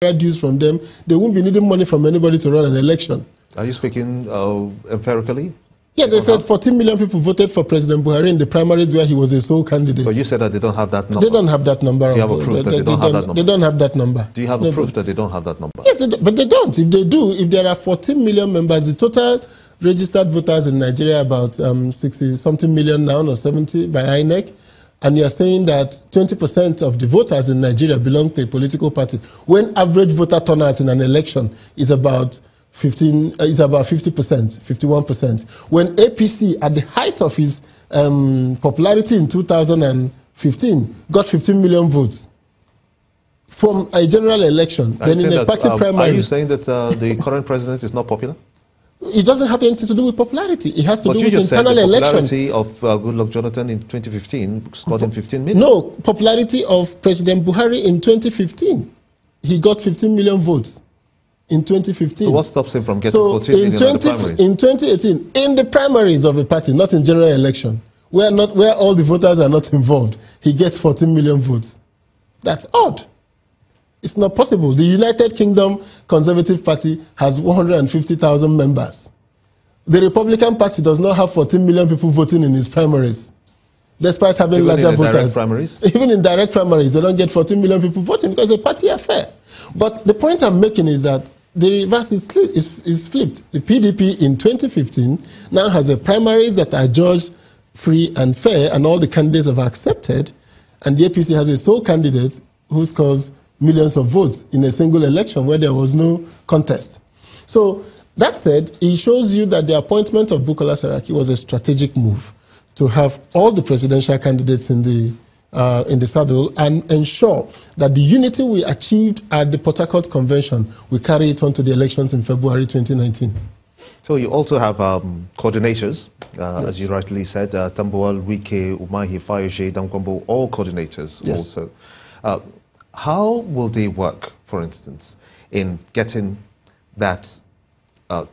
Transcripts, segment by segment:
dues from them, they won't be needing money from anybody to run an election. Are you speaking empirically? Yeah, they said 14 million people voted for President Buhari in the primaries where he was a sole candidate. But you said that they don't have that number. They don't have that number. Do you have a proof that they don't have that number? They don't have that number. Do you have a proof that they don't have that number? Yes, but they don't. If they do, if there are 14 million members, the total registered voters in Nigeria about 60-something million now, or 70 by INEC, and you are saying that 20% of the voters in Nigeria belong to a political party, when average voter turnout in an election is about 50%, 51%. When APC, at the height of his popularity in 2015, got 15 million votes from a general election, then in a party primary. Are you saying that the current president is not popular? It doesn't have anything to do with popularity. It has to do with internal election. But you just said the popularity of Goodluck Jonathan in 2015 scored him 15 million. No, popularity of President Buhari in 2015. He got 15 million votes in 2015. So what stops him from getting 14 million in the primaries? In 2018, in the primaries of a party, not in general election, where all the voters are not involved, he gets 14 million votes. That's odd. It's not possible. The United Kingdom Conservative Party has 150,000 members. The Republican Party does not have 14 million people voting in its primaries, despite having larger voters. Direct primaries? Even in direct primaries, they don't get 14 million people voting because it's a party affair. But the point I'm making is that the reverse is flipped. The PDP in 2015 now has a primaries that are judged free and fair, and all the candidates have accepted, and the APC has a sole candidate who scores millions of votes in a single election where there was no contest. So that said, it shows you that the appointment of Bukola Saraki was a strategic move to have all the presidential candidates in the saddle and ensure that the unity we achieved at the Port Harcourt Convention, we carry it on to the elections in February 2019. So you also have coordinators, yes, as you rightly said, Tambuwal, Wike, Umahi, Fayoshe, Damkwambo, all coordinators, yes, also. How will they work, for instance, in getting that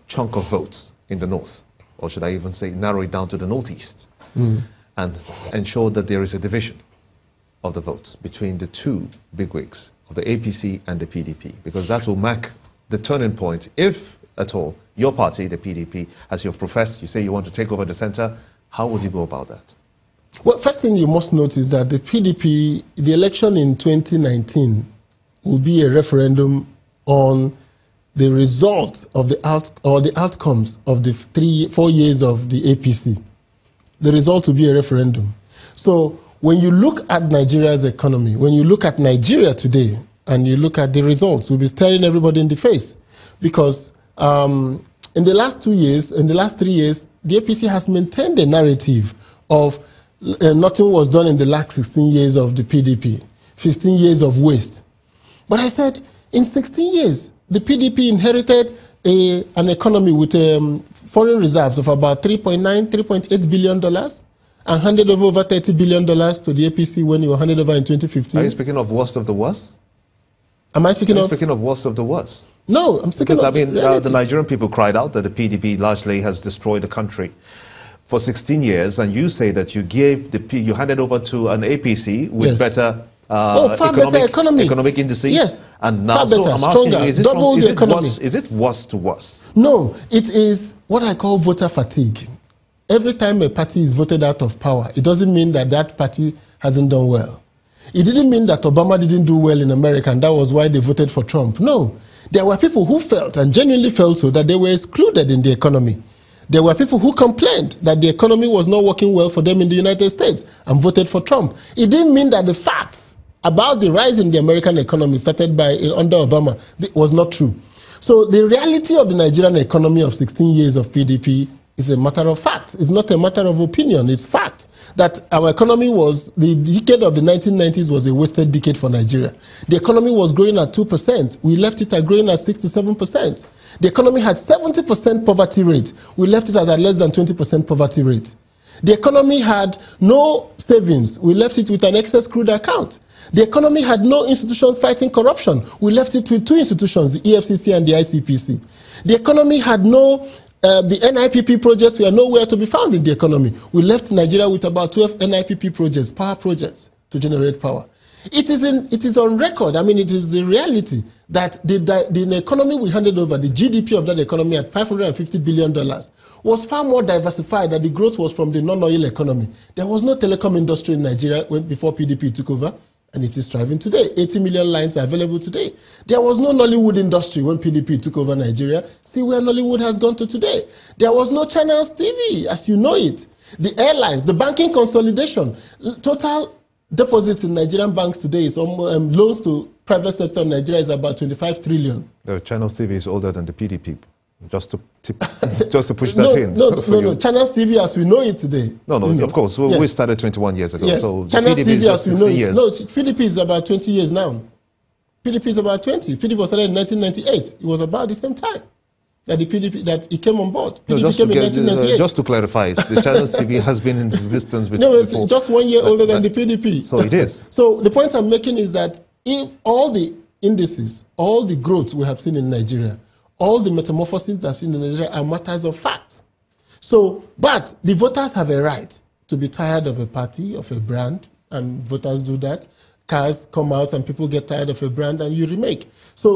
chunk of votes in the north, or should I even say narrow it down to the northeast, and ensure that there is a division of the votes between the two bigwigs of the APC and the PDP? Because that will mark the turning point, if at all, your party, the PDP, as you've professed, you say you want to take over the center. How will you go about that? Well, first thing you must note is that the PDP, the election in 2019 will be a referendum on the result of the outcomes of the 4 years of the APC. The result will be a referendum. So when you look at Nigeria's economy, when you look at Nigeria today, and you look at the results, we'll be staring everybody in the face. Because in the last 2 years, in the last 3 years, the APC has maintained a narrative of nothing was done in the last 16 years of the PDP, 15 years of waste. But I said, in 16 years, the PDP inherited an economy with foreign reserves of about $3.8 billion and handed over $30 billion to the APC when you were handed over in 2015. Are you speaking of worst of the worst? Am I speaking of? Speaking of worst of the worst? No, I'm speaking of the Nigerian people cried out that the PDP largely has destroyed the country for 16 years, and you say that you handed over to an APC with, yes, better economic indices. Yes, and now, far better, I'm stronger, asking you, double the economy. Is it worse to worse? No, it is what I call voter fatigue. Every time a party is voted out of power, it doesn't mean that that party hasn't done well. It didn't mean that Obama didn't do well in America and that was why they voted for Trump. No, there were people who felt, and genuinely felt so, that they were excluded in the economy. There were people who complained that the economy was not working well for them in the United States and voted for Trump. It didn't mean that the facts about the rise in the American economy started under Obama was not true. So the reality of the Nigerian economy of 16 years of PDP is a matter of fact. It's not a matter of opinion. It's fact that our economy the decade of the 1990s was a wasted decade for Nigeria. The economy was growing at 2%. We left it at growing at 6 to 7%. The economy had 70% poverty rate. We left it at less than 20% poverty rate. The economy had no savings. We left it with an excess crude account. The economy had no institutions fighting corruption. We left it with 2 institutions, the EFCC and the ICPC. The economy had no the NIPP projects were nowhere to be found in the economy. We left Nigeria with about 12 NIPP projects, power projects, to generate power. It is on record. I mean, it is the reality that the economy we handed over, the GDP of that economy at $550 billion, was far more diversified, that the growth was from the non-oil economy. There was no telecom industry in Nigeria before PDP took over, and it is thriving today. 80 million lines are available today. There was no Nollywood industry when PDP took over Nigeria. See where Nollywood has gone to today. There was no Channels TV, as you know it. The airlines, the banking consolidation, total deposits in Nigerian banks today is almost, loans to private sector in Nigeria is about 25 trillion. No, Channels TV is older than the PDP. Just to push that in. No. Channels TV as we know it today. No, of course. Yes. We started 21 years ago. Yes. So Channels TV as we know it. Years. No, PDP is about 20 years now. PDP is about 20. PDP was started in 1998. It was about the same time that it came on board. PDP came in 1998. Just to clarify it, the Channels TV has been in existence before. No, it's just 1 year older than the PDP. So it is. So the point I'm making is that if all the indices, all the growth we have seen in Nigeria, all the metamorphoses that I've seen in Nigeria are matters of fact. So, but the voters have a right to be tired of a party, of a brand, and voters do that. Cars come out and people get tired of a brand and you remake. So